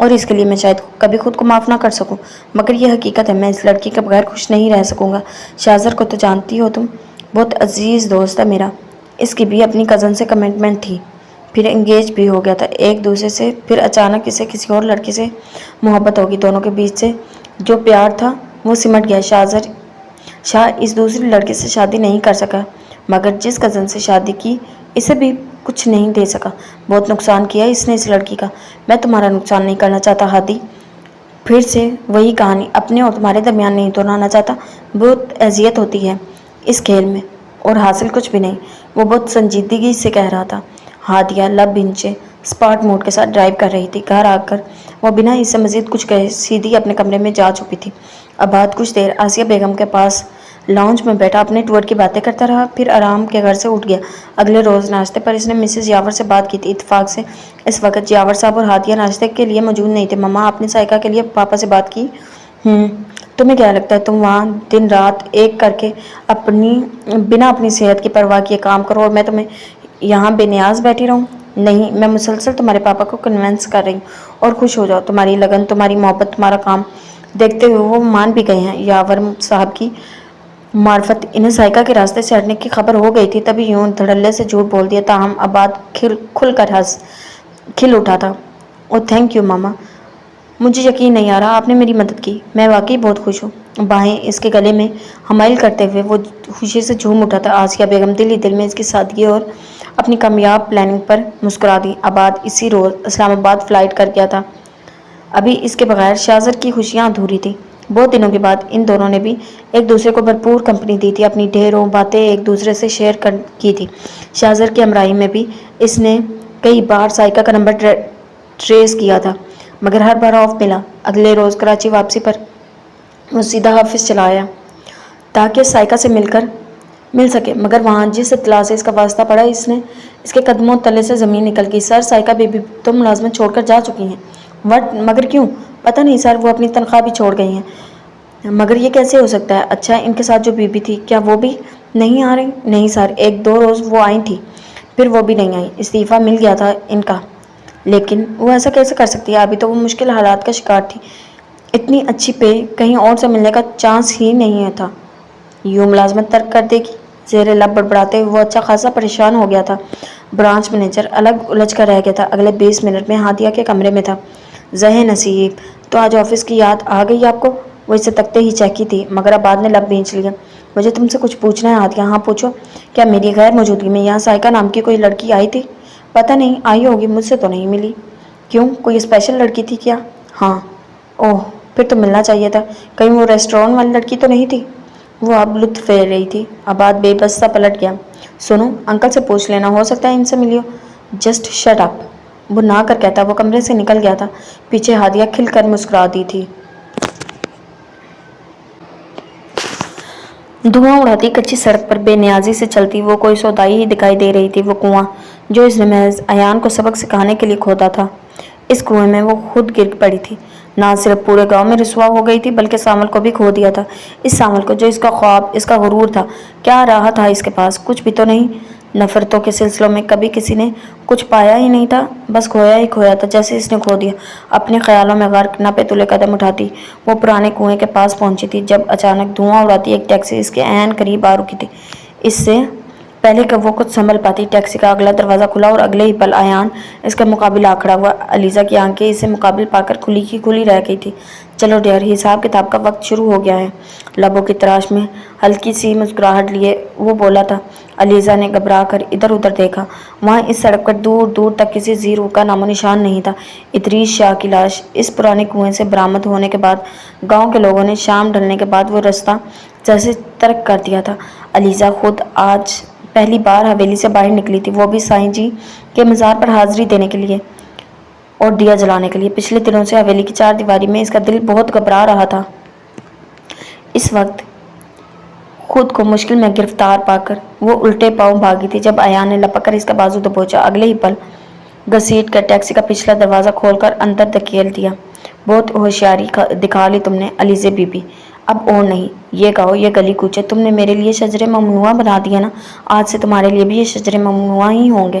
اور اس کے لیے میں شاید کبھی خود کو معاف نہ کر سکوں، مگر یہ حقیقت ہے، میں اس لڑکی کے بغیر خوش نہیں رہ سکوں گا۔ شاہزر کو تو جانتی ہو تم، بہت عزیز دوست ہے میرا۔ اس کی بھی اپنی کزن سے کمٹمنٹ تھی، پھر انگیج بھی ہو گیا تھا ایک دوسرے سے، پھر اچانک اسے کسی اور لڑکی سے محبت ہوگی۔ دونوں کے بیچ سے جو پیار تھا وہ سمٹ گیا۔ شاہ اس دوسری لڑکی سے شادی نہیں کر سکا، مگر جس کزن سے شادی کی اسے بھی کچھ نہیں دے سکا۔ بہت نقصان کیا اس نے اس لڑکی کا۔ میں تمہارا نقصان نہیں کرنا چاہتا ہادی، پھر سے وہی کہانی، اپنے اور تمہارے درمیان نہیں دہرانا چاہتا۔ بہت اذیت ہوتی ہے اس کھیل میں، اور حاصل کچھ بھی نہیں۔ وہ بہت سنجیدگی سے کہہ رہا تھا۔ ہادیہ لب انچے اسپاٹ موڈ کے ساتھ ڈرائیو کر رہی تھی۔ گھر آ کر وہ بنا اس سے مزید کچھ کہے سیدھی اپنے کمرے میں جا چھپی تھی۔ اب بعد کچھ دیر آسیہ بیگم کے پاس لاؤنج میں بیٹھا اپنے ٹور کی باتیں کرتا رہا، پھر آرام کے گھر سے اٹھ گیا۔ اگلے روز ناشتے پر اس نے مسز یاور سے بات کی تھی۔ اتفاق سے اس وقت یاور صاحب اور ہادیہ ناشتے کے لیے موجود نہیں تھے۔ مما، آپ نے سائیکا کے لیے پاپا سے بات کی؟ تمہیں کیا لگتا ہے تم وہاں دن رات ایک کر کے بنا اپنی صحت کی پرواہ کیے کام کرو اور میں تمہیں یہاں بے نیاز بیٹھی رہوں؟ نہیں، میں مسلسل تمہارے پاپا کو کنونس کر رہی ہوں، اور خوش ہو جاؤ، تمہاری لگن، تمہاری محبت، تمہارا کام دیکھتے ہوئے وہ مان بھی گئے ہیں۔ یاور صاحب کی معرفت انہیں سائیکا کے راستے سے ہٹنے کی خبر ہو گئی تھی، تبھی یوں دھڑلے سے جھوٹ بول دیا۔ تاہم عباد کھل کر کھل اٹھا تھا۔ اوہ تھینک یو ماما، مجھے یقین نہیں آ رہا آپ نے میری مدد کی، میں واقعی بہت خوش ہوں۔ باہیں اس کے گلے میں حمائل کرتے ہوئے وہ خوشی سے جھوم اٹھا تھا۔ آسیہ بیگم دل ہی دل میں اس کی سادگی اور اپنی کامیاب پلاننگ پر مسکرا دی۔ عباد اسی روز اسلام آباد فلائٹ کر گیا تھا۔ ابھی اس کے بغیر شاہزر کی خوشیاں ادھوری تھیں۔ بہت دنوں کے بعد ان دونوں نے بھی ایک دوسرے کو بھرپور کمپنی دی تھی، اپنی ڈھیروں باتیں ایک دوسرے سے شیئر کی تھی۔ شاہزر کی ہمراہی میں بھی اس نے کئی بار سائیکا کا نمبر ٹریس کیا تھا، مگر ہر بار آف ملا۔ اگلے روز کراچی واپسی پر وہ سیدھا آفس چلا آیا تاکہ سائیکا سے مل سکے، مگر وہاں جس اطلاع سے اس کا واسطہ پڑا اس کے قدموں تلے سے زمین نکل گئی۔ سر، سائیکا بی بی تو ملازمت چھوڑ کر جا چکی ہیں۔ مگر کیوں؟ پتہ نہیں سر، وہ اپنی تنخواہ بھی چھوڑ گئی ہیں۔ مگر یہ کیسے ہو سکتا ہے؟ اچھا، ان کے ساتھ جو بی بی تھی کیا وہ بھی نہیں آ رہی؟ نہیں سر، ایک دو روز وہ آئی تھی، پھر وہ بھی نہیں آئی، استعفیٰ مل گیا تھا ان کا۔ لیکن وہ ایسا کیسے کر سکتی ہے؟ ابھی تو وہ مشکل حالات کا شکار تھی، اتنی اچھی پے کہیں اور سے ملنے کا چانس ہی نہیں تھا۔ یوں ملازمت ترک کر دے گی؟ زیر لب بڑبڑاتے ہوئے وہ اچھا خاصا پریشان ہو گیا تھا۔ برانچ مینیجر الگ الجھ کر رہ گیا تھا۔ اگلے 20 منٹ میں ہادیہ کے کمرے میں تھا۔ ذہن نصیب، تو آج آفس کی یاد آ گئی آپ کو؟ وہ اسے تکتے ہی چہکی تھی، مگر اب بعد نے لب بھینچ لیا۔ مجھے تم سے کچھ پوچھنا ہے ہادیہ۔ ہاں پوچھو۔ کیا میری غیر موجودگی میں یہاں سائیکا نام کی کوئی لڑکی آئی تھی؟ پتہ نہیں، آئی ہوگی، مجھ سے تو نہیں ملی۔ کیوں، کوئی اسپیشل لڑکی تھی کیا؟ ہاں۔ اوہ، پھر تو ملنا چاہیے تھا۔ کہیں وہ ریسٹورانٹ والی لڑکی تو نہیں تھی؟ وہ اب لطف لے رہی تھی۔ عباد بے بس سا پلٹ گیا۔ سنو، انکل سے پوچھ لینا، ہو سکتا ہے ان سے ملی ہو۔ جسٹ شٹ اپ، وہ نہ کر کہتا وہ کمرے سے نکل گیا تھا۔ پیچھے ہادیہ کھل کر مسکرا دی تھی۔ دھواں اڑاتی کچی سڑک پر بے نیازی سے چلتی وہ کوئی سودائی ہی دکھائی دے رہی تھی۔ وہ کنواں جو اس نے محض ایان کو سبق سکھانے کے لیے کھودا تھا، اس کنویں میں وہ خود گر پڑی تھی۔ نہ صرف پورے گاؤں میں رسوا ہو گئی تھی بلکہ سانول کو بھی کھو دیا تھا۔ اس سانول کو جو اس کا خواب، اس کا غرور تھا۔ کیا رہا تھا اس کے پاس؟ کچھ بھی تو نہیں۔ نفرتوں کے سلسلوں میں کبھی کسی نے کچھ پایا ہی نہیں تھا، بس کھویا ہی کھویا تھا جیسے اس نے کھو دیا۔ اپنے خیالوں میں غرق، نہ پہ تلے قدم اٹھاتی وہ پرانے کنویں کے پاس پہنچی تھی جب اچانک دھواں اڑاتی ایک ٹیکسی اس کے عین قریب آ رکی تھی۔ اس سے پہلے کہ وہ کچھ سنبھل پاتی، ٹیکسی کا اگلا دروازہ کھلا اور اگلے ہی پل ایان اس کے مقابل آ کھڑا ہوا۔ علیزہ کی آنکھیں اسے مقابل پا کر کھلی کی کھلی رہ گئی تھی۔ چلو ڈیئر، حساب کتاب کا وقت شروع ہو گیا ہے، لبوں کی تراش میں ہلکی سی مسکراہٹ لیے وہ بولا تھا۔ علیزہ نے گھبرا کر ادھر ادھر دیکھا۔ وہاں اس سڑک پر دور دور تک کسی زی روح کا نام و نشان نہیں تھا۔ ادریس شاہ کی لاش اس پرانے کنویں سے برآمد ہونے کے بعد گاؤں کے لوگوں نے شام ڈھلنے کے بعد وہ رستہ جیسے ترک کر دیا تھا۔ علیزہ خود آج پہلی بار حویلی سے باہر نکلی تھی، وہ بھی سائیں جی کے مزار پر حاضری دینے کے لیے اور دیا جلانے کے لیے۔ پچھلے دنوں سے حویلی کی چار دیواری میں اس کا دل بہت گھبرا رہا تھا۔ اس وقت خود کو مشکل میں گرفتار پا کر وہ الٹے پاؤں بھاگی تھی جب ایان نے لپک کر اس کا بازو دبوچا۔ اگلے ہی پل گھسیٹ کر ٹیکسی کا پچھلا دروازہ کھول کر اندر دھکیل دیا۔ بہت ہوشیاری دکھا لی تم نے علیزہ بی بی، اب اور نہیں۔ یہ کہو، یہ گلی کوچے تم نے میرے لیے شجر ممنوعہ بنا دیے نا، آج سے تمہارے لیے بھی یہ شجر ممنوعہ ہی ہوں گے۔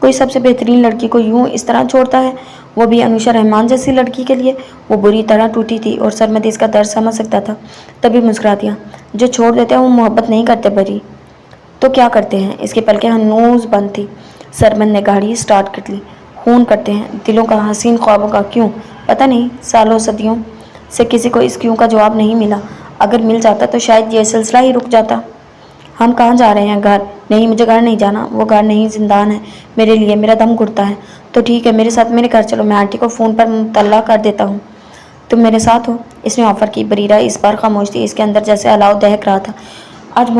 کوئی سب سے بہترین لڑکی کو یوں اس طرح چھوڑتا ہے، وہ بھی انوشا رحمان جیسی لڑکی کے لیے؟ وہ بری طرح ٹوٹی تھی اور سرمد اس کا درد سمجھ سکتا تھا، تبھی مسکرا دیا۔ جو چھوڑ دیتے ہیں وہ محبت نہیں کرتے بری، تو کیا کرتے ہیں؟ اس کی پلکیں ہنوز بند تھی۔ سرمد نے گاڑی سٹارٹ کر لی۔ خون کرتے ہیں دلوں کا، حسین خوابوں کا، کیوں؟ پتہ نہیں، سالوں صدیوں سے کسی کو اس کیوں کا جواب نہیں ملا۔ اگر مل جاتا تو شاید یہ سلسلہ ہی رک جاتا۔ ہم کہاں جا رہے ہیں؟ گھر؟ نہیں، مجھے گھر نہیں جانا، وہ گھر نہیں، زندان ہے میرے لیے، میرا دم گھٹتا ہے۔ تو ٹھیک ہے، میرے ساتھ میرے گھر چلو، میں آنٹی کو فون پر مطلع کر دیتا ہوں، تم میرے ساتھ ہو؟ اس نے آفر کی۔ بریرہ اس بار خاموش تھی، اس کے اندر جیسے الاؤ دہک رہا تھا۔ آج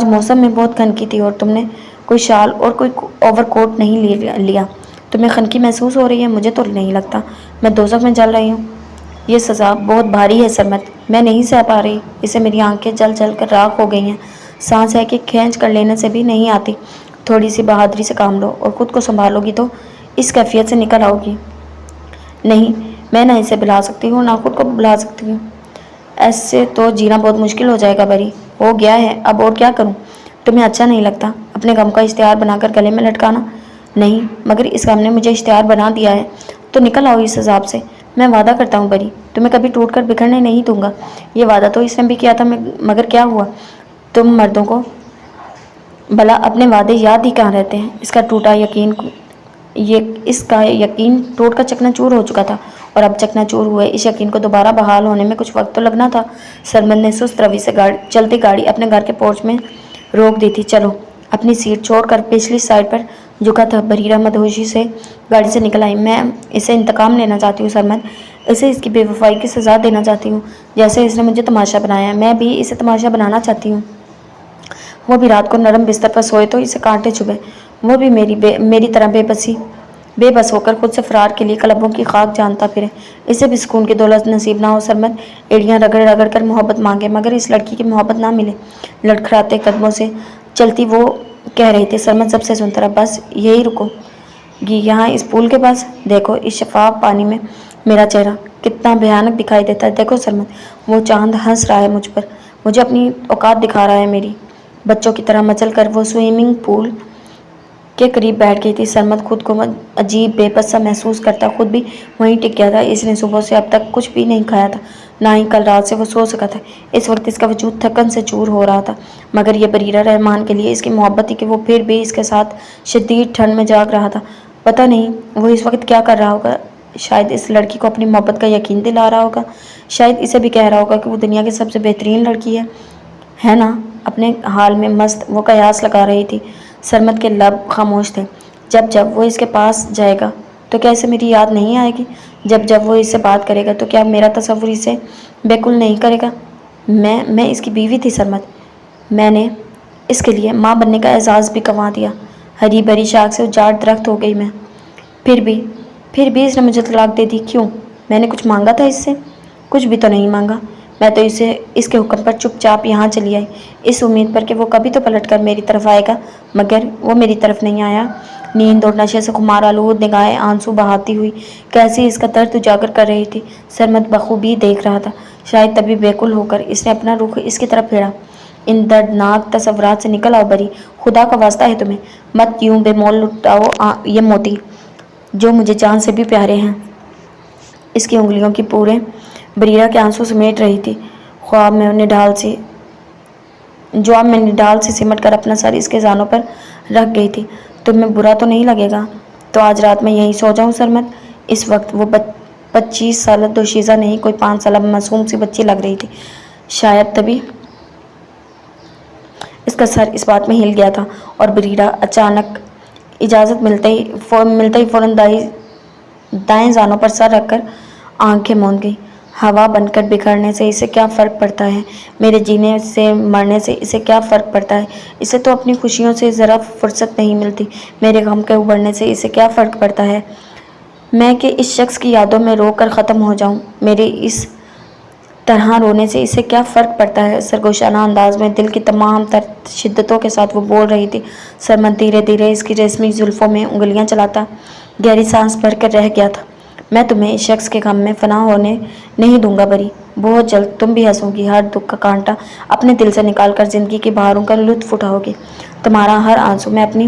موسم میں بہت خنکی تھی، اور تم نے کوئی شال اور کوئی اوور کوٹ نہیں لیا۔ تمہیں خنکی محسوس ہو رہی ہے؟ مجھے تو نہیں لگتا، میں دوزخ میں جل رہی ہوں۔ یہ سزا بہت بھاری ہے سرمد، میں نہیں سہ پا رہی اسے، میری آنکھیں جل جل کر راکھ ہو گئی ہیں، سانس ہے کہ کھینچ کر لینے سے بھی نہیں آتی۔ تھوڑی سی بہادری سے کام لو اور خود کو سنبھالو گی تو اس کیفیت سے نکل آؤ گی۔ نہیں، میں نہ اسے بھلا سکتی ہوں نہ خود کو بھلا سکتی ہوں، ایسے تو جینا بہت مشکل ہو جائے گا۔ بری ہو گیا ہے، اب اور کیا کروں؟ تمہیں اچھا نہیں لگتا اپنے غم کا اشتہار بنا کر گلے میں لٹکانا؟ نہیں، مگر اس غم نے مجھے اشتہار بنا دیا ہے، تو نکل آؤ اس عذاب سے۔ میں وعدہ کرتا ہوں بری، تمہیں کبھی ٹوٹ کر بکھرنے نہیں دوں گا۔ یہ وعدہ تو اس نے بھی کیا تھا، مگر کیا ہوا؟ تم مردوں کو بھلا اپنے وعدے یاد ہی کہاں رہتے ہیں؟ اس کا یقین ٹوٹ کر چکنا چور ہو چکا تھا، اور اب چکنا چور ہوئے اس یقین کو دوبارہ بحال ہونے میں کچھ وقت تو لگنا تھا۔ سرمد نے سست روی سے چلتی گاڑی اپنے گھر کے پورچ میں روک دی تھی۔ چلو۔ اپنی سیٹ چھوڑ کر پچھلی سائڈ پر جھکا تھا بریرہ مدہوشی سے گاڑی سے نکل آئی۔ میں اسے انتقام لینا چاہتی ہوں سرمد، اسے اس کی بے وفائی کی سزا دینا چاہتی ہوں، جیسے اس نے مجھے تماشا بنایا ہے، میں بھی اسے تماشا بنانا چاہتی ہوں۔ وہ بھی رات کو نرم بستر پر سوئے تو اسے کانٹے چبھے، وہ بھی میری طرح بے بس ہو کر خود سے فرار کے لیے قلبوں کی خاک جانتا پھرے، اسے بھی سکون کی دولت نصیب نہ ہو۔ سرمد ایڑیاں رگڑ رگڑ کر محبت مانگے، مگر اس لڑکی کی محبت نہ ملے۔ لڑکھڑاتے قدموں سے چلتی وہ کہہ رہی تھی، سرمد سب سے سنتا رہا، بس یہی رکو گی یہاں اس پول کے پاس؟ دیکھو اس شفاف پانی میں میرا چہرہ کتنا بھیانک دکھائی دیتا ہے۔ دیکھو سرمد، وہ چاند ہنس رہا ہے مجھ پر، مجھے اپنی اوقات دکھا رہا ہے۔ میری بچوں کی طرح مچل کر وہ سوئمنگ پول کے قریب بیٹھ گئی تھی۔ سرمد خود کو عجیب بے بس سا محسوس کرتا خود بھی وہیں ٹک گیا تھا۔ اس نے صبح سے اب تک کچھ بھی نہیں کھایا تھا، نہ ہی کل رات سے وہ سو سکا تھا۔ اس وقت اس کا وجود تھکن سے چور ہو رہا تھا، مگر یہ بریرہ رحمان کے لیے اس کی محبت تھی کہ وہ پھر بھی اس کے ساتھ شدید ٹھنڈ میں جاگ رہا تھا۔ پتہ نہیں وہ اس وقت کیا کر رہا ہوگا، شاید اس لڑکی کو اپنی محبت کا یقین دلا رہا ہوگا، شاید اسے بھی کہہ رہا ہوگا کہ وہ دنیا کی سب سے بہترین لڑکی ہے نا۔ اپنے حال میں مست وہ قیاس لگا رہی تھی۔ سرمد کے لب خاموش تھے۔ جب وہ اس کے پاس جائے گا تو کیا اسے میری یاد نہیں آئے گی؟ جب وہ اس سے بات کرے گا تو کیا میرا تصور اسے بیکل نہیں کرے گا؟ میں اس کی بیوی تھی سرمد، میں نے اس کے لیے ماں بننے کا اعزاز بھی گنوا دیا، ہری بھری شاخ سے اجاڑ درخت ہو گئی میں۔ پھر بھی اس نے مجھے طلاق دے دی، کیوں؟ میں نے کچھ مانگا تھا اس سے؟ کچھ بھی تو نہیں مانگا، میں تو اس کے حکم پر چپ چاپ یہاں چلی آئی، اس امید پر کہ وہ کبھی تو پلٹ کر میری طرف آئے گا، مگر وہ میری طرف نہیں آیا۔ نیند اور نشے سے خمار آلود نگاہیں آنسو بہاتی ہوئی کیسے اس کا درد اجاگر کر رہی تھی، سرمد بخوبی دیکھ رہا تھا۔ شاید تبھی بیکل ہو کر اس نے اپنا رخ اس کی طرف پھیرا۔ ان دردناک تصورات سے نکل آؤ بری، خدا کا واسطہ ہے تمہیں، مت یوں بے مول لٹاؤ یہ موتی جو مجھے جان سے بھی پیارے ہیں۔ اس کی انگلیوں کی پورے بریرہ کے آنسو سمیٹ رہی تھی، جو اب میں نڈال سے سمٹ کر اپنا سر اس کے زانوں پر رکھ گئی تھی۔ تمہیں برا تو نہیں لگے گا تو آج رات میں یہیں سو جاؤں سرمد؟ اس وقت وہ 25 سالہ دوشیزہ نہیں، کوئی 5 سالہ معصوم سی بچی لگ رہی تھی۔ شاید تبھی اس کا سر اس بات میں ہل گیا تھا، اور بریرہ اچانک اجازت ملتے ہی فوراً دائیں زانوں پر سر رکھ کر آنکھیں موند گئی۔ ہوا بن کر بکھرنے سے اسے کیا فرق پڑتا ہے، میرے جینے سے مرنے سے اسے کیا فرق پڑتا ہے، اسے تو اپنی خوشیوں سے ذرا فرصت نہیں ملتی، میرے غم کے ابھرنے سے اسے کیا فرق پڑتا ہے، میں کہ اس شخص کی یادوں میں رو کر ختم ہو جاؤں، میرے اس طرح رونے سے اسے کیا فرق پڑتا ہے۔ سرگوشانہ انداز میں دل کی تمام تر شدتوں کے ساتھ وہ بول رہی تھی۔ سرمد دھیرے دھیرے اس کی ریشمی زلفوں میں انگلیاں چلاتا گہری سانس بھر کر رہ گیا تھا۔ میں تمہیں اس شخص کے غم میں فنا ہونے نہیں دوں گا بری، بہت جلد تم بھی ہنسو گی، ہر دکھ کا کانٹا اپنے دل سے نکال کر زندگی کی بہاروں کا لطف اٹھاؤ گی، تمہارا ہر آنسو میں اپنی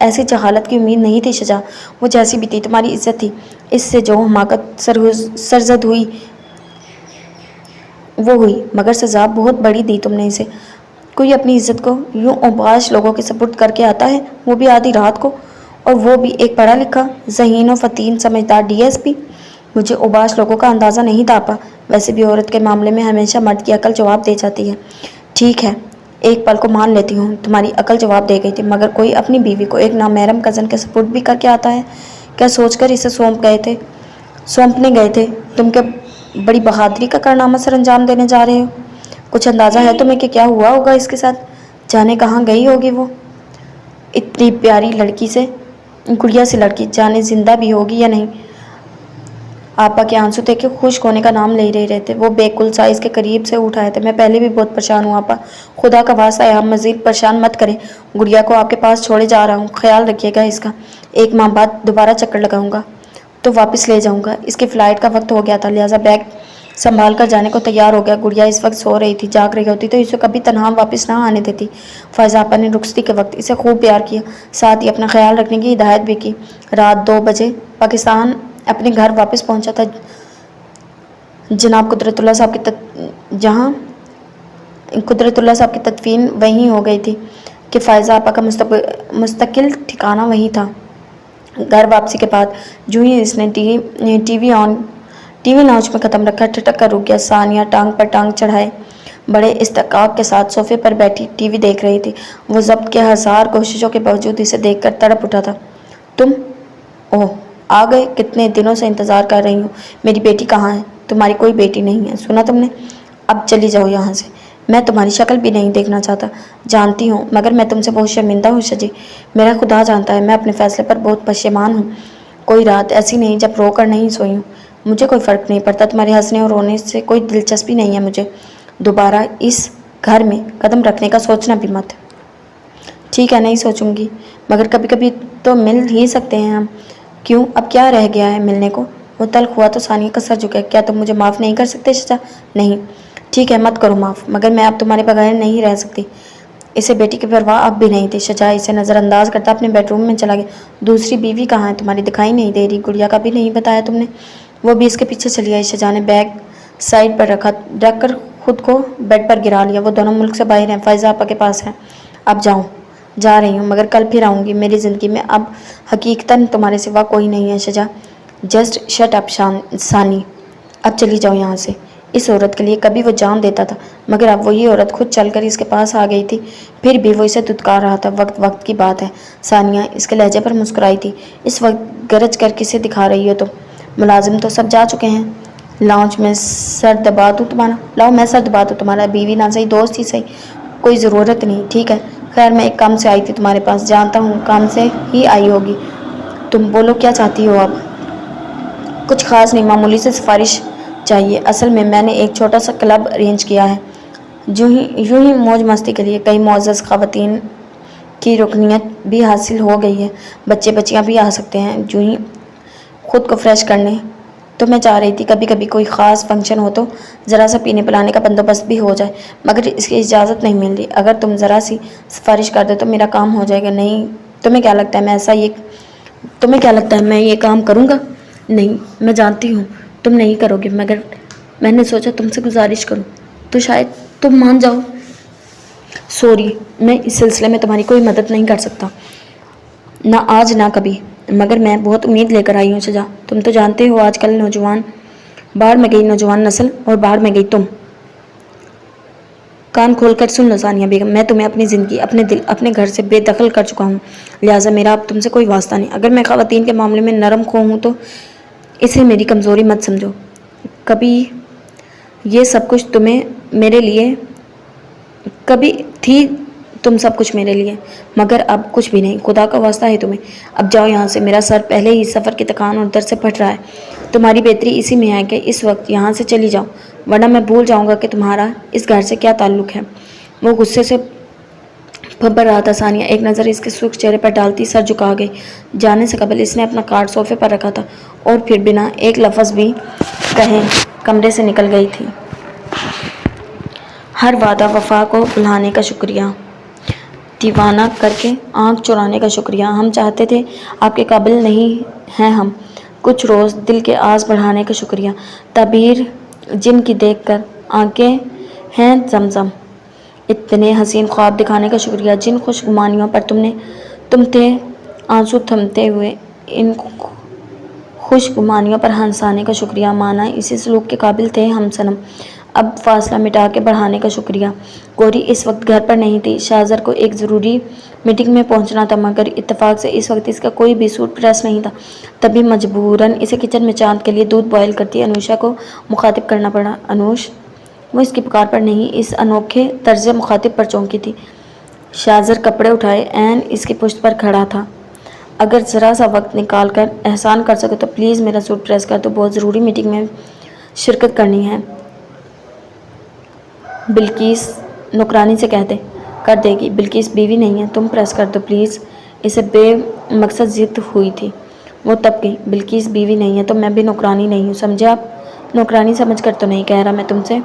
ایسی جہالت کی امید نہیں تھی شجاع، وہ جیسی بھی تھی تمہاری عزت تھی، اس سے جو حماقت سرزد ہوئی وہ ہوئی، مگر سزا بہت بڑی دی تم نے اسے۔ کوئی اپنی عزت کو یوں اوباش لوگوں کے سپرد کر کے آتا ہے، وہ بھی آدھی رات کو، اور وہ بھی ایک پڑھا لکھا ذہین و فطین سمجھدار ڈی ایس پی۔ مجھے اوباش لوگوں کا اندازہ نہیں تھا آپا، ویسے بھی عورت کے معاملے میں ہمیشہ مرد کی عقل جواب دے جاتی ہے۔ ٹھیک ہے، ایک پل کو مان لیتی ہوں تمہاری عقل جواب دے گئی تھی، مگر کوئی اپنی بیوی کو ایک نامحرم کزن کے سپرد بھی کر کے آتا ہے، کیا سوچ کر اسے سونپنے گئے تھے؟ تم کیا بڑی بہادری کا کارنامہ سر انجام دینے جا رہے ہو؟ کچھ اندازہ ہے تمہیں کہ کیا ہوا ہوگا اس کے ساتھ؟ جانے کہاں گئی ہوگی وہ اتنی پیاری لڑکی سے، گڑیا سی لڑکی، جانے زندہ بھی ہوگی یا نہیں؟ آپا کے آنسو دیکھ کے خشک ہونے کا نام لے رہے تھے، وہ بالکل سائز کے قریب سے اٹھ آئے تھے۔ میں پہلے بھی بہت پریشان ہوں آپا، خدا کا واسطہ ہے آپ مزید پریشان مت کریں، گڑیا کو آپ کے پاس چھوڑے جا رہا ہوں، خیال رکھیے گا اس کا، 1 ماہ بعد دوبارہ چکر لگاؤں گا تو واپس لے جاؤں گا۔ اس کی فلائٹ کا وقت ہو گیا تھا، لہٰذا بیگ سنبھال کر جانے کو تیار ہو گیا۔ گڑیا اس وقت سو رہی تھی، جاگ رہی ہوتی تو اسے کبھی تنہا واپس نہ آنے دیتی۔ فائزہ آپا نے رخصتی کے وقت اسے خوب پیار کیا، ساتھ ہی اپنا خیال رکھنے کی ہدایت بھی کی۔ رات 2 بجے پاکستان اپنے گھر واپس پہنچا تھا۔ جناب قدرت اللہ صاحب کی تدفین وہیں ہو گئی تھی کہ فائزہ آپا کا مستقل ٹھکانہ وہیں تھا۔ گھر واپسی کے بعد جو ہی اس نے ٹی وی لاؤنج میں قدم رکھا، ٹھٹک کر رک گیا۔ ثانیہ ٹانگ پر ٹانگ چڑھائے بڑے استحقاق کے ساتھ صوفے پر بیٹھی ٹی وی دیکھ رہی تھی۔ وہ ضبط کے 1000 کوششوں کے باوجود اسے دیکھ کر تڑپ اٹھا تھا۔ تم اوہ آ گئے، کتنے دنوں سے انتظار کر رہی ہوں۔ میری بیٹی کہاں ہے؟ تمہاری کوئی بیٹی نہیں ہے، سنا تم نے؟ اب چلی جاؤ یہاں سے، میں تمہاری شکل بھی نہیں دیکھنا چاہتا۔ جانتی ہوں، مگر میں تم سے بہت شرمندہ ہوں شجی، میرا خدا جانتا ہے میں اپنے فیصلے پر بہت پشیمان ہوں۔ کوئی رات ایسی نہیں جب رو کر نہیں سوئی ہوں۔ مجھے کوئی فرق نہیں پڑتا، تمہارے ہنسنے اور رونے سے کوئی دلچسپی نہیں ہے مجھے۔ دوبارہ اس گھر میں قدم رکھنے کا سوچنا بھی مت۔ ٹھیک ہے، نہیں سوچوں گی، مگر کبھی کبھی تو مل ہی سکتے ہیں ہم۔ کیوں، اب کیا رہ گیا ہے ملنے کو؟ وہ تلخ ہوا تو ثانیہ کا سر جھکا۔ کیا تم مجھے معاف نہیں کر سکتے شجا؟ نہیں، ٹھیک ہے، مت کرو معاف، مگر میں اب تمہارے بغیر نہیں رہ سکتی۔ اسے بیٹی کی پرواہ اب بھی نہیں تھی۔ شجاع اسے نظر انداز کرتا اپنے بیڈ روم میں چلا گیا۔ دوسری بیوی کہاں ہے تمہاری؟ دکھائی نہیں دے رہی۔ گڑیا کا بھی نہیں بتایا تم نے؟ وہ بھی اس کے پیچھے چلی آئی۔ شجاع نے بیگ سائڈ پر رکھ کر خود کو بیڈ پر گرا لیا۔ وہ دونوں ملک سے باہر ہیں، فائزہ آپا کے پاس ہے۔ اب جا رہی ہوں، مگر کل پھر آؤں گی۔ میری زندگی میں اب حقیقتاً تمہارے سوا کوئی نہیں ہے شجاع۔ جسٹ شٹ اپ ثانی، اب چلی جاؤ یہاں سے۔ اس عورت کے لیے کبھی وہ جان دیتا تھا، مگر اب وہی عورت خود چل کر اس کے پاس آ گئی تھی، پھر بھی وہ اسے دھتکار رہا تھا۔ وقت کی بات ہے۔ ثانیہ اس کے لہجے پر مسکرائی تھی۔ اس وقت گرج کر کسے دکھا رہی ہو تم؟ ملازم تو سب جا چکے ہیں، لاؤنج میں سر دبا دوں تمہارا؟ لاؤ میں سر دبا دوں تمہارا، بیوی نہ صحیح دوست ہی صحیح، کوئی ضرورت نہیں، ٹھیک ہے؟ خیر میں ایک کام سے آئی تھی تمہارے پاس، جانتا ہوں کام سے ہی آئی ہوگی۔ تم بولو کیا چاہتی ہو اب؟ کچھ خاص نہیں، معمولی سے سفارش چاہیے۔ اصل میں نے ایک چھوٹا سا کلب ارینج کیا ہے، یوں ہی موج مستی کے لیے۔ کئی معزز خواتین کی رکنیت بھی حاصل ہو گئی ہے، بچے بچیاں بھی آ سکتے ہیں یوں ہی خود کو فریش کرنے۔ تو میں چاہ رہی تھی کبھی کبھی کوئی خاص فنکشن ہو تو ذرا سا پینے پلانے کا بندوبست بھی ہو جائے، مگر اس کی اجازت نہیں مل رہی۔ اگر تم ذرا سی سفارش کر دے تو میرا کام ہو جائے گا۔ نہیں، تمہیں کیا لگتا ہے میں یہ کام کروں گا؟ نہیں، میں جانتی ہوں تم نہیں کرو گے، مگر میں نے سوچا تم سے گزارش کروں تو شاید تم مان جاؤ۔ سوری، میں اس سلسلے میں تمہاری کوئی مدد نہیں کر سکتا، نہ آج نہ کبھی، مگر میں بہت امید لے کر آئی ہوں شجاع۔ تم تو جانتے ہو آج کل باہر میں گئی نوجوان نسل اور باہر میں گئی تم۔ کان کھول کر سن لو ثانیہ بیگم، میں تمہیں اپنی زندگی، اپنے دل، اپنے گھر سے بے دخل کر چکا ہوں، لہٰذا میرا اب تم سے کوئی واسطہ نہیں۔ اگر میں خواتین کے معاملے میں نرم خو ہوں تو اسے میری کمزوری مت سمجھو۔ کبھی یہ سب کچھ کبھی تھی تم سب کچھ میرے لیے، مگر اب کچھ بھی نہیں، خدا کا واسطہ ہے تمہیں۔ اب جاؤ یہاں سے، میرا سر پہلے ہی سفر کی تکان اور درد سے پھٹ رہا ہے۔ تمہاری بہتری اسی میں ہے کہ اس وقت یہاں سے چلی جاؤ، ورنہ میں بھول جاؤں گا کہ تمہارا اس گھر سے کیا تعلق ہے۔ وہ غصے سے پھبر رہا تھا۔ ثانیہ ایک نظر اس کے سرخ چہرے پر ڈالتی سر جھکا گئی۔ جانے سے قبل اس نے اپنا کارڈ صوفے پر رکھا تھا اور پھر بنا ایک لفظ بھی کہے کمرے سے نکل گئی تھی۔ ہر وعدہ وفا کو بھلانے کا شکریہ۔ دیوانہ کر کے آنکھ چرانے کا شکریہ. ہم چاہتے تھے آپ کے قابل نہیں ہیں ہم. کچھ روز دل کے آس بڑھانے کا شکریہ. تعبیر جن کی دیکھ کر آنکھیں ہیں زمزم. اتنے حسین خواب دکھانے کا شکریہ. جن خوش گمانیوں پر تم تھے آنسو تھمتے ہوئے. ان خوش گمانیوں پر ہنسانے کا شکریہ. مانا اسی سلوک کے قابل تھے ہم صنم. اب فاصلہ مٹا کے بڑھانے کا شکریہ. گوری اس وقت گھر پر نہیں تھی. شاہزر کو ایک ضروری میٹنگ میں پہنچنا تھا مگر اتفاق سے اس وقت اس کا کوئی بھی سوٹ پریس نہیں تھا. تبھی مجبوراً اسے کچن میں چاند کے لیے دودھ بوائل کرتی انوشا کو مخاطب کرنا پڑا. انوش. وہ اس کی پکار پر نہیں اس انوکھے طرز مخاطب پر چونکی تھی. شاہزر کپڑے اٹھائے عین اس کی پشت پر کھڑا تھا. اگر ذرا سا وقت نکال کر احسان کر سکو تو پلیز میرا سوٹ پریس کر دو. بہت ضروری میٹنگ میں شرکت کرنی ہے. بلقیس نوکرانی سے کہہ دے کر دے گی. بلقیس بیوی نہیں ہے. تم پریس کر دو پلیز. اسے بے مقصد ضد ہوئی تھی. وہ تب گئی. بلقیس بیوی نہیں ہے تو میں بھی نوکرانی نہیں ہوں. سمجھے آپ؟ نوکرانی سمجھ کر تو نہیں کہہ رہا میں تم سے.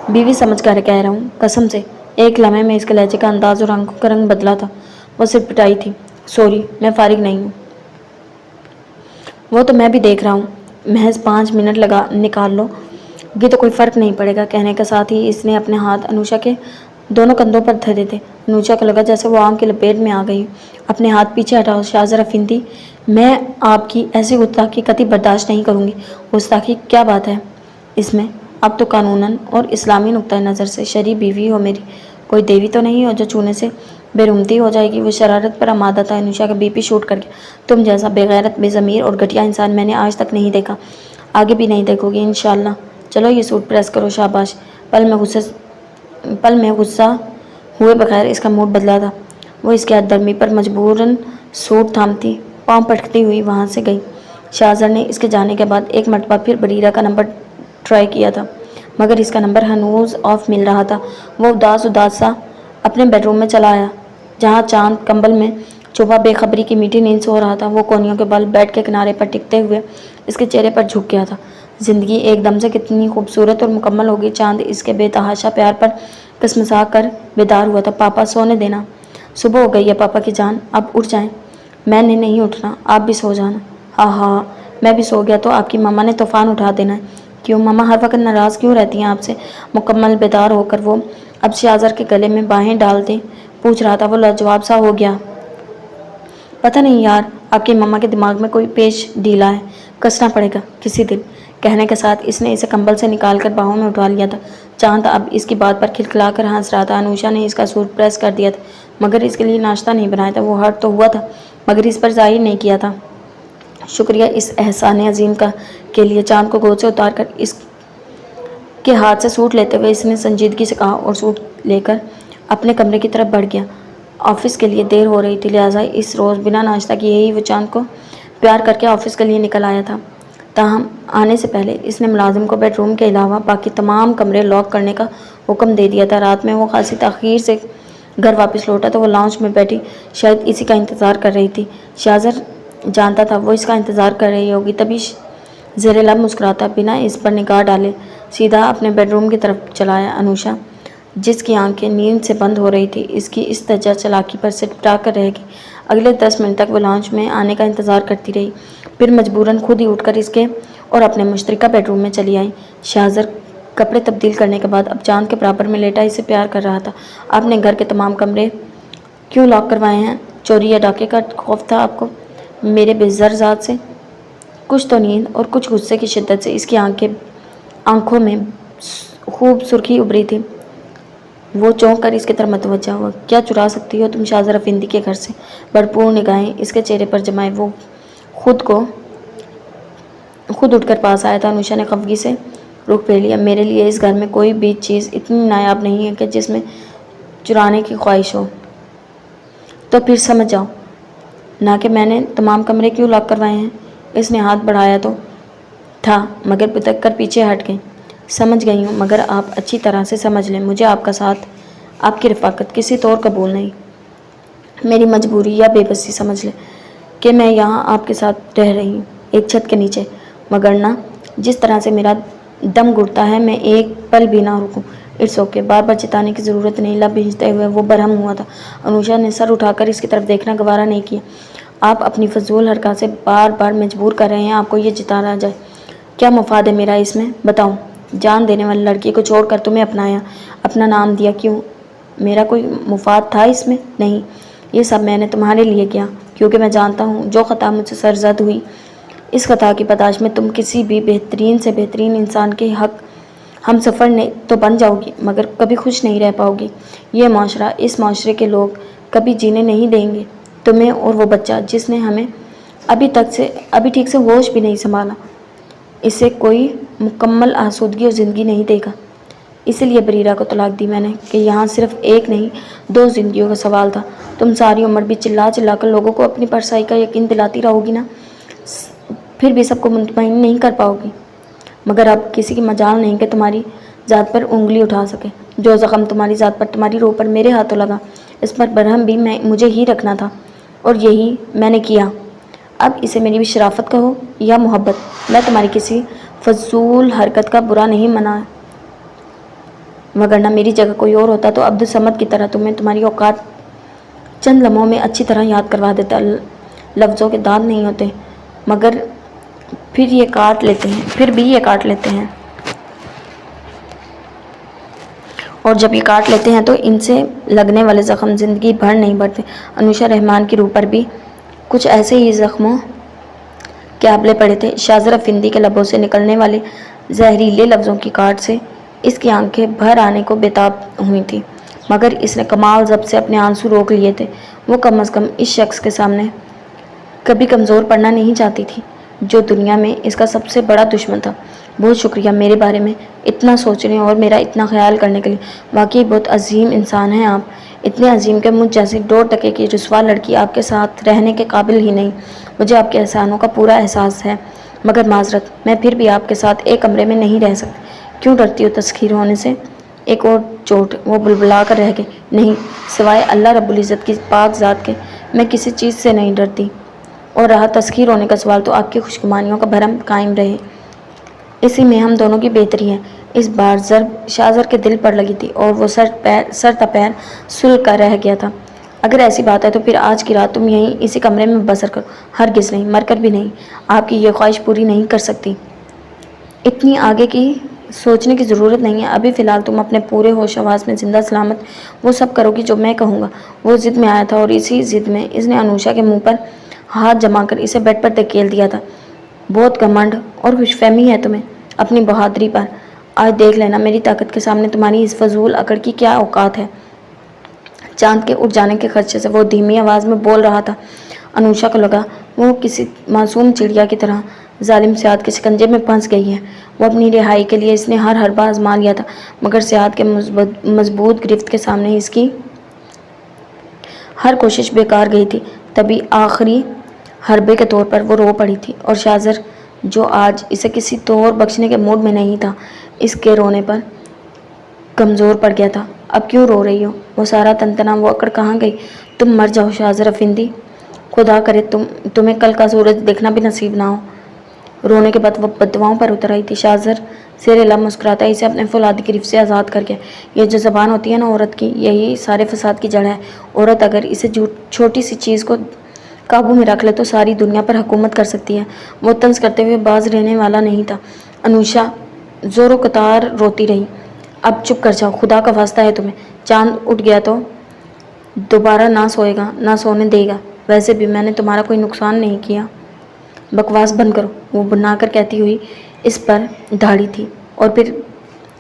بیوی سمجھ کر کہہ رہا ہوں. قسم سے. ایک لمحے میں اس کے لہجے کا انداز اور آنکھوں کا رنگ بدلا تھا. وہ سر پٹائی تھی. سوری میں فارغ نہیں ہوں. وہ تو میں بھی دیکھ رہا ہوں. محض 5 منٹ نکال لو گی تو کوئی فرق نہیں پڑے گا. کہنے کے ساتھ ہی اس نے اپنے ہاتھ انوشا کے دونوں کندھوں پر دھرے تھے. انوشا کو لگا جیسے وہ آگ کی لپیٹ میں آ گئی. اپنے ہاتھ پیچھے ہٹاؤ. شاہزر افندی میں آپ کی ایسی گستاخی قطعی برداشت نہیں کروں گی. گستاخی کیا بات ہے اس میں؟ اب تو قانوناً اور اسلامی نقطۂ نظر سے شرعی بیوی ہو میری. کوئی دیوی تو نہیں ہو جو چھونے سے بےرحمتی ہو جائے گی. وہ شرارت پر آمادہ تھا. انوشا کا بی پی شوٹ کر گیا. تم جیسا بے غیرت بے ضمیر اور گھٹیا انسان میں نے آج تک نہیں دیکھا. آگے بھی نہیں دیکھو گی انشاءاللہ. چلو یہ سوٹ پریس کرو. شاباش. پل میں غصہ ہوئے بغیر اس کا موڈ بدلا تھا. وہ اس کے ہاتھ درمی پر مجبوراً سوٹ تھامتی پاؤں پٹکتی ہوئی وہاں سے گئی. شاہزر نے اس کے جانے کے بعد ایک مرتبہ پھر بریرہ کا نمبر ٹرائی کیا تھا مگر اس کا نمبر ہنوز آف مل رہا تھا. وہ اداس سا اپنے بیڈ روم میں چلا آیا جہاں چاند کمبل میں چوبا بے خبری کی میٹھی نیند سو رہا تھا. وہ کونیوں کے بل بیڈ کے کنارے پر ٹکتے ہوئے اس کے چہرے پر جھک گیا تھا. زندگی ایک دم سے کتنی خوبصورت اور مکمل ہو گئی. چاند اس کے بے تحاشا پیار پر کسمسا کر بیدار ہوا تھا. پاپا سونے دینا. صبح ہو گئی ہے پاپا کی جان. اب اٹھ جائیں. میں نے نہیں اٹھنا. آپ بھی سو جانا. ہاں میں بھی سو گیا تو آپ کی ماما نے طوفان اٹھا دینا ہے. کیوں ماما ہر وقت ناراض کیوں رہتی ہیں آپ سے؟ مکمل بیدار ہو کر وہ اب شاہزر کے گلے میں باہیں ڈالتے پوچھ رہا تھا. وہ لاجواب سا ہو گیا. پتہ نہیں یار آپ کی ماما کے دماغ میں کوئی پیچ ڈھیلا ہے. کسنا پڑے گا کسی دن. کہنے کے ساتھ اس نے اسے کمبل سے نکال کر باہوں میں اٹھا لیا تھا. چاند اب اس کی بات پر کھلکھلا کر ہنس رہا تھا. انوشا نے اس کا سوٹ پریس کر دیا تھا مگر اس کے لیے ناشتہ نہیں بنایا تھا. وہ ہرٹ تو ہوا تھا مگر اس پر ظاہر نہیں کیا تھا. شکریہ اس احسان عظیم کا کے لیے. چاند کو گود سے اتار کر اس کے ہاتھ سے سوٹ لیتے ہوئے اس نے سنجیدگی سے کہا اور سوٹ لے کر اپنے کمرے کی طرف بڑھ گیا. آفس کے لیے دیر ہو رہی تھی لہٰذا اس روز بنا ناشتہ کیے ہی وہ چاند کو پیار کر کے آفس کے لیے نکل آیا تھا. تاہم آنے سے پہلے اس نے ملازم کو بیڈ روم کے علاوہ باقی تمام کمرے لاک کرنے کا حکم دے دیا تھا. رات میں وہ خاصی تاخیر سے گھر واپس لوٹا تو وہ لاؤنج میں بیٹھی شاید اسی کا انتظار کر رہی تھی. شاہزر جانتا تھا وہ اس کا انتظار کر رہی ہوگی تبھی زیر لب مسکراتا بنا اس پر نگاہ ڈالے سیدھا اپنے بیڈ روم کی طرف چلا آیا. انوشا جس کی آنکھیں نیند سے بند ہو رہی تھی اس کی اس درجہ چالاکی پر سے ٹپٹا کر رہ گئی. اگلے 10 منٹ تک وہ لاؤنج میں آنے کا انتظار کرتی رہی. پھر مجبوراً خود ہی اٹھ کر اس کے اور اپنے مشترکہ بیڈ روم میں چلی آئی. شاہزر کپڑے تبدیل کرنے کے بعد اب چاند کے برابر میں لیٹا اسے پیار کر رہا تھا. آپ نے گھر کے تمام کمرے کیوں لاک کروائے ہیں؟ چوری یا ڈاکے کا خوف تھا آپ کو میرے بے زر ذات سے؟ کچھ تو نیند اور کچھ غصے کی شدت سے اس کی آنکھوں میں خوب سرخی ابھری تھی. وہ چونک کر اس کی طرف متوجہ ہوا. کیا چرا سکتی ہو تم شاہزر افندی کے گھر سے؟ بھرپور نگاہیں اس کے چہرے پر جمائے وہ خود اٹھ کر پاس آیا تھا. انوشا نے خفگی سے رخ پھیر لیا. میرے لیے اس گھر میں کوئی بھی چیز اتنی نایاب نہیں ہے کہ جس میں چرانے کی خواہش ہو. تو پھر سمجھ جاؤ نہ کہ میں نے تمام کمرے کیوں لاک کروائے ہیں. اس نے ہاتھ بڑھایا تو تھا مگر پتک کر پیچھے ہٹ گئی. سمجھ گئی ہوں مگر آپ اچھی طرح سے سمجھ لیں مجھے آپ کا ساتھ آپ کی رفاقت کسی طور قبول نہیں. میری مجبوری یا بے بسی سمجھ لیں کہ میں یہاں آپ کے ساتھ رہ رہی ہوں ایک چھت کے نیچے. مگر نہ جس طرح سے میرا دم گھٹتا ہے میں ایک پل بھی نہ رکوں. اٹس اوکے، بار بار چتانے کی ضرورت نہیں، لب بھیجتے ہوئے وہ برہم ہوا تھا۔ انوشا نے سر اٹھا کر اس کی طرف دیکھنا گوارا نہیں کیا۔ آپ اپنی فضول حرکات سے بار بار مجبور کر رہے ہیں آپ کو یہ جتانا جائے۔ کیا مفاد ہے میرا اس میں؟ بتاؤ۔ جان دینے والی لڑکی کو چھوڑ کر تمہیں اپنایا، اپنا نام دیا، کیوں؟ میرا کوئی مفاد تھا اس میں؟ نہیں، یہ سب میں نے تمہارے لیے کیا، کیونکہ میں جانتا ہوں جو خطا مجھ سے سرزد ہوئی، اس خطا کی پاداش میں تم کسی بھی بہترین سے بہترین انسان کے حق ہم سفر تو بن جاؤ گی، مگر کبھی خوش نہیں رہ پاؤ گی۔ یہ معاشرہ، اس معاشرے کے لوگ کبھی جینے نہیں دیں گے تمہیں اور وہ بچہ جس نے ہمیں ابھی ٹھیک سے ہوش بھی نہیں سنبھالا، اسے کوئی مکمل آسودگی اور زندگی نہیں دے گا۔ اسی لیے بریرہ کو طلاق دی میں نے کہ یہاں صرف ایک نہیں 2 زندگیوں کا سوال تھا۔ تم ساری عمر بھی چلا کر لوگوں کو اپنی پرسائی کا یقین دلاتی رہو گی نا، پھر بھی سب کو مطمئن نہیں کر پاؤ گی، مگر اب کسی کی مجال نہیں کہ تمہاری ذات پر انگلی اٹھا سکے۔ جو زخم تمہاری ذات پر، تمہاری روح پر میرے ہاتھوں لگا، اس پر برہم بھی مجھے ہی رکھنا تھا، اور یہی میں نے کیا۔ اب اسے میری بھی شرافت کہو یا محبت، میں تمہاری کسی فضول حرکت کا برا نہیں منا، وگرنہ میری جگہ کوئی اور ہوتا تو عبدالصمد کی طرح تمہیں تمہاری اوقات چند لمحوں میں اچھی طرح یاد کروا دیتا۔ لفظوں کے دانت نہیں ہوتے، مگر پھر بھی یہ کاٹ لیتے ہیں، اور جب یہ کاٹ لیتے ہیں تو ان سے لگنے والے زخم زندگی بھر نہیں بڑھتے۔ انوشا رحمان کی روح پر بھی کچھ ایسے ہی زخموں کے حبلے پڑے تھے۔ شاذر افندی کے لبوں سے نکلنے والے زہریلے لفظوں کی کاٹ سے اس کی آنکھیں بھر آنے کو بےتاب ہوئی تھیں، مگر اس نے کمال ضبط سے اپنے آنسو روک لیے تھے۔ وہ کم از کم اس شخص کے سامنے کبھی کمزور پڑنا نہیں چاہتی تھی جو دنیا میں اس کا سب سے بڑا دشمن تھا۔ بہت شکریہ میرے بارے میں اتنا سوچنے اور میرا اتنا خیال کرنے کے لیے، واقعی بہت عظیم انسان ہیں آپ، اتنے عظیم کہ مجھ جیسی 2 ٹکے کی رسوا لڑکی آپ کے ساتھ رہنے کے قابل ہی نہیں۔ مجھے آپ کے احسانوں کا پورا احساس ہے، مگر معذرت، میں پھر بھی آپ کے ساتھ ایک کمرے میں نہیں رہ سکتی۔ کیوں ڈرتی ہو تسخیر ہونے سے؟ ایک اور چوٹ، وہ بلبلا کر رہ گئی۔ نہیں، سوائے اللہ رب العزت کی پاک ذات کے میں کسی چیز سے نہیں ڈرتی، اور رہا تسخیر ہونے کا سوال تو آپ کی خوشگمانیوں کا بھرم قائم رہے، اسی میں ہم دونوں کی بہتری ہے۔ اس بار ضرب شاذر کے دل پر لگی تھی اور وہ سر تا پیر سلگ کر رہ گیا تھا۔ اگر ایسی بات ہے تو پھر آج کی رات تم یہیں اسی کمرے میں بسر کرو۔ ہرگز نہیں، مر کر بھی نہیں، آپ کی یہ خواہش پوری نہیں کر سکتی۔ اتنی آگے کی سوچنے کی ضرورت نہیں ہے، ابھی فی الحال تم اپنے پورے ہوش حواس میں زندہ سلامت وہ سب کرو گی جو میں کہوں گا۔ وہ ضد میں آیا تھا اور اسی ضد میں اس نے انوشا کے منہ پر ہاتھ جما کر اسے بیڈ پر دھکیل دیا تھا۔ بہت گھمنڈ اور خوش فہمی ہے تمہیں اپنی بہادری پر۔ آج دیکھ لینا میری طاقت کے سامنے تمہاری اس فضول اکڑ کی کیا اوقات ہے۔ چاند کے اٹھ جانے کے خدشے سے وہ دھیمی آواز میں بول رہا تھا۔ انوشا کو لگا وہ کسی معصوم چڑیا کی طرح ظالم سیاد کے شکنجے میں پھنس گئی ہے۔ وہ اپنی رہائی کے لیے اس نے ہر حربہ آزما لیا تھا، مگر سیاد کے مضبوط گرفت کے سامنے اس کی ہر کوشش بیکار گئی تھی۔ تبھی آخری حربے کے طور پر وہ رو پڑی تھی، اور شاذر جو آج اسے کسی طور بخشنے کے موڈ میں نہیں تھا، اس کے رونے پر کمزور پڑ گیا تھا۔ اب کیوں رو رہی ہو؟ وہ سارا تنتنا، وہ اکڑ کہاں گئی؟ تم مر جاؤ شاذر افندی، خدا کرے تمہیں کل کا سورج دیکھنا بھی نصیب نہ ہو۔ رونے کے بعد وہ بددعاؤں پر اتر آئی تھی۔ شاذر زیر لب مسکراتا اسے اپنے فولادی گرفت سے آزاد کر گیا۔ یہ جو زبان ہوتی ہے نا عورت کی، یہی سارے فساد کی جڑ ہے۔ عورت اگر اسے چھوٹی سی چیز کو قابو میں رکھ لے تو ساری دنیا پر حکومت کر سکتی ہے۔ وہ طنز کرتے ہوئے باز رہنے والا نہیں تھا۔ انوشا زور و قطار روتی رہی۔ اب چپ کر جاؤ، خدا کا واسطہ ہے تمہیں۔ چاند اٹھ گیا تو دوبارہ نہ سوئے گا نہ سونے دے گا، ویسے بھی میں نے تمہارا کوئی نقصان نہیں کیا۔ بکواس بند کرو، وہ بنا کر کہتی ہوئی اس پر دھاڑی تھی، اور پھر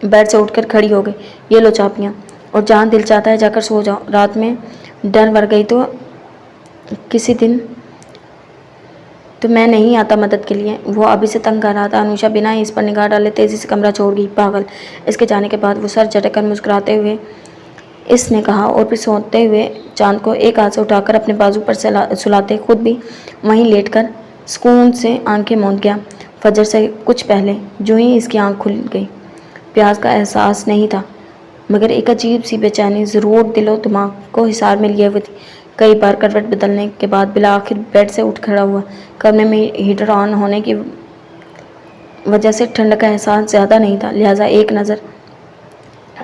بیڈ سے اٹھ کر کھڑی ہو گئی۔ یہ لو چاپیاں، اور جہاں دل چاہتا ہے جا کر سو جاؤ۔ رات میں ڈر ور گئی تو کسی دن تو میں نہیں آتا مدد کے لیے۔ وہ ابھی سے تنگ کر رہا تھا۔ انوشا بنا ہی اس پر نگاہ ڈالے تیزی سے کمرہ چھوڑ گئی۔ پاگل! اس کے جانے کے بعد وہ سر جھٹک کر مسکراتے ہوئے اس نے کہا، اور پھر سوتے ہوئے چاند کو ایک ہاتھ سے اٹھا کر اپنے بازو پر سلاتے خود بھی وہیں لیٹ کر سکون سے آنکھیں موند گیا۔ فجر سے کچھ پہلے جو ہی اس کی آنکھ کھل گئی، پیاس کا احساس نہیں تھا، مگر ایک عجیب سی بے چینی ضرور دل و دماغ کو حصار میں لیے ہوئے تھی۔ کئی بار کروٹ بدلنے کے بعد بالآخر بیڈ سے اٹھ کھڑا ہوا۔ کمرے میں ہیٹر آن ہونے کی وجہ سے ٹھنڈ کا احساس زیادہ نہیں تھا، لہٰذا ایک نظر